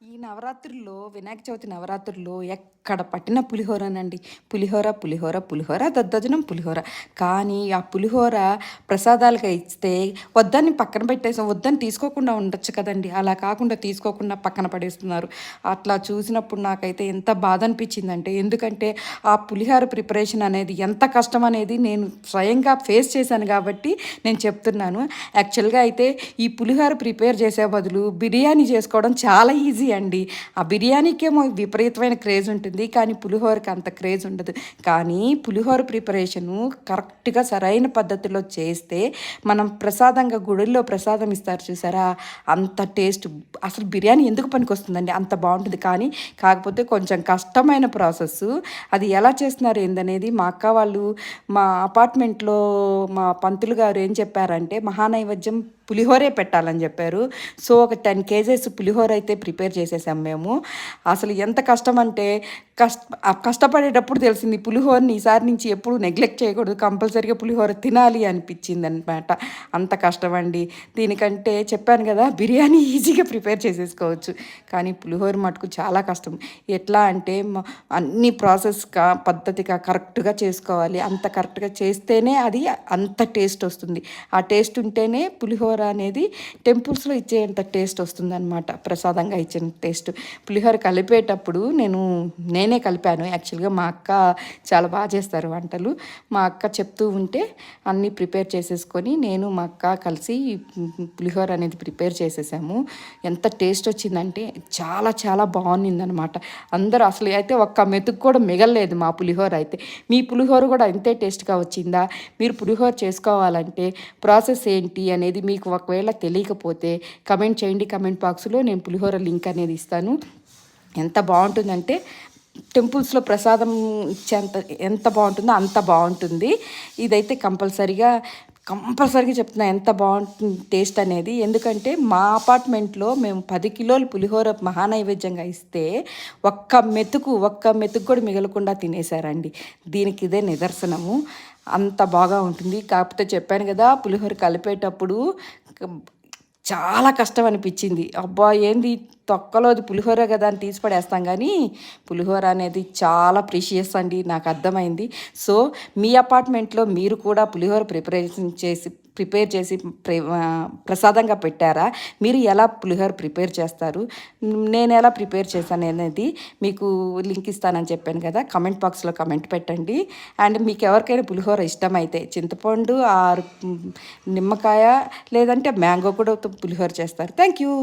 ఈ నవరాత్రుల్లో వినాయక చవితి నవరాత్రుల్లో ఎక్కడ పట్టిన పులిహోరనండి. పులిహోర, పులిహోర, పులిహోర, దద్దోజనం పులిహోర. కానీ ఆ పులిహోర ప్రసాదాలుగా ఇస్తే వద్దని పక్కన పెట్టేసాం. వద్దని తీసుకోకుండా ఉండొచ్చు కదండీ! అలా కాకుండా తీసుకోకుండా పక్కన పడేస్తున్నారు. అట్లా చూసినప్పుడు నాకైతే ఎంత బాధ అనిపించిందంటే, ఎందుకంటే ఆ పులిహోర ప్రిపరేషన్ అనేది ఎంత కష్టం అనేది నేను స్వయంగా ఫేస్ చేశాను కాబట్టి నేను చెప్తున్నాను. యాక్చువల్‌గా అయితే ఈ పులిహోర ప్రిపేర్ చేసే బదులు బిర్యానీ చేసుకోవడం చాలా ఈజీ అండి. ఆ బిర్యానీకేమో విపరీతమైన క్రేజ్ ఉంటుంది. కానీ పులిహోరకి అంత క్రేజ్ ఉండదు. కానీ పులిహోర ప్రిపరేషను కరెక్ట్‌గా సరైన పద్ధతిలో చేస్తే మనం ప్రసాదంగా గుడుల్లో ప్రసాదం ఇస్తారు చూసారా? అంత టేస్ట్ అసలు బిర్యానీ ఎందుకు పనికొస్తుందండి? అంత బావుంటుంది. కానీ కాకపోతే కొంచెం కష్టమైన ప్రాసెస్సు. అది ఎలా చేస్తున్నారు ఏందనేది మా అక్క వాళ్ళు మా అపార్ట్మెంట్‌లో మా పంతులు గారు ఏం చెప్పారంటే మహానైవేద్యం పులిహోరే పెట్టాలని చెప్పారు. సో, ఒక 10 కేజెస్ పులిహోర అయితే ప్రిపేర్ చేసేసాం మేము. అసలు ఎంత కష్టమంటే కష్టపడేటప్పుడు తెలిసింది పులిహోరని ఈసారి నుంచి ఎప్పుడు నెగ్లెక్ట్ చేయకూడదు. కంపల్సరీగా పులిహోర తినాలి అనిపించిందనమాట. అంత కష్టమండి. దీనికంటే చెప్పాను కదా! బిర్యానీ ఈజీగా ప్రిపేర్ చేసేసుకోవచ్చు. కానీ పులిహోర మటుకు చాలా కష్టం. ఎట్లా అంటే అన్ని ప్రాసెస్‌గా పద్ధతిగా కరెక్ట్‌గా చేసుకోవాలి. అంత కరెక్ట్‌గా చేస్తేనే అది అంత టేస్ట్ వస్తుంది. ఆ టేస్ట్ ఉంటేనే పులిహోర అనేది టెంపుల్స్‌లో ఇచ్చేంత టేస్ట్ వస్తుందనమాట. ప్రసాదంగా ఇచ్చిన టేస్ట్. పులిహోర కలిపేటప్పుడు నేనే కలిపాను. యాక్చువల్‌గా మా అక్క చాలా బాగా చేస్తారు వంటలు. మా అక్క చెప్తూ ఉంటే అన్నీ ప్రిపేర్ చేసేసుకొని నేను మా అక్క కలిసి పులిహోర అనేది ప్రిపేర్ చేసేసాము. ఎంత టేస్ట్ వచ్చిందంటే చాలా చాలా బాగుండిందనమాట. అందరూ అసలు అయితే ఒక్క మెతుకు కూడా మిగలలేదు మా పులిహోర అయితే. మీ పులిహోర కూడా ఇంతే టేస్ట్‌గా వచ్చిందా? మీరు పులిహోర చేసుకోవాలంటే ప్రాసెస్ ఏంటి అనేది మీకు ఒకవేళ తెలియకపోతే కమెంట్ చేయండి. కమెంట్ బాక్స్‌లో నేను పులిహోర లింక్ అనేది ఇస్తాను. ఎంత బావుంటుందంటే టెంపుల్స్‌లో ప్రసాదం ఇచ్చేంత ఎంత బావుంటుందో అంత బావుంటుంది. ఇదైతే కంపల్సరీగా చెప్తున్నా ఎంత బావుంటుంది టేస్ట్ అనేది. ఎందుకంటే మా అపార్ట్మెంట్‌లో మేము 10 కిలోలు పులిహోర మహానైవేద్యంగా ఇస్తే ఒక్క మెతుకు కూడా మిగలకుండా తినేసారండి. దీనికి ఇదే నిదర్శనము. అంత బాగా ఉంటుంది. కాకపోతే చెప్పాను కదా! పులిహోర కలిపేటప్పుడు చాలా కష్టం అనిపించింది. అబ్బా! ఏంది తొక్కలోది పులిహోర కదా అని తీసి పడేస్తాం కానీ, పులిహోర అనేది చాలా ప్రీషియస్ అండి. నాకు అర్థమైంది. సో, మీ అపార్ట్మెంట్‌లో మీరు కూడా పులిహోర ప్రిపేర్ చేసి ప్రసాదంగా పెట్టారా? మీరు ఎలా పులిహోర ప్రిపేర్ చేస్తారు? నేను ఎలా ప్రిపేర్ చేశాను అనేది మీకు లింక్ ఇస్తానని చెప్పాను కదా! కామెంట్ బాక్స్‌లో కామెంట్ పెట్టండి. అండ్ మీకు ఎవరికైనా పులిహోర ఇష్టమైతే చింతపండు ఆర్ నిమ్మకాయ లేదంటే మ్యాంగో కూడా పులిహోర చేస్తారు. Thank you.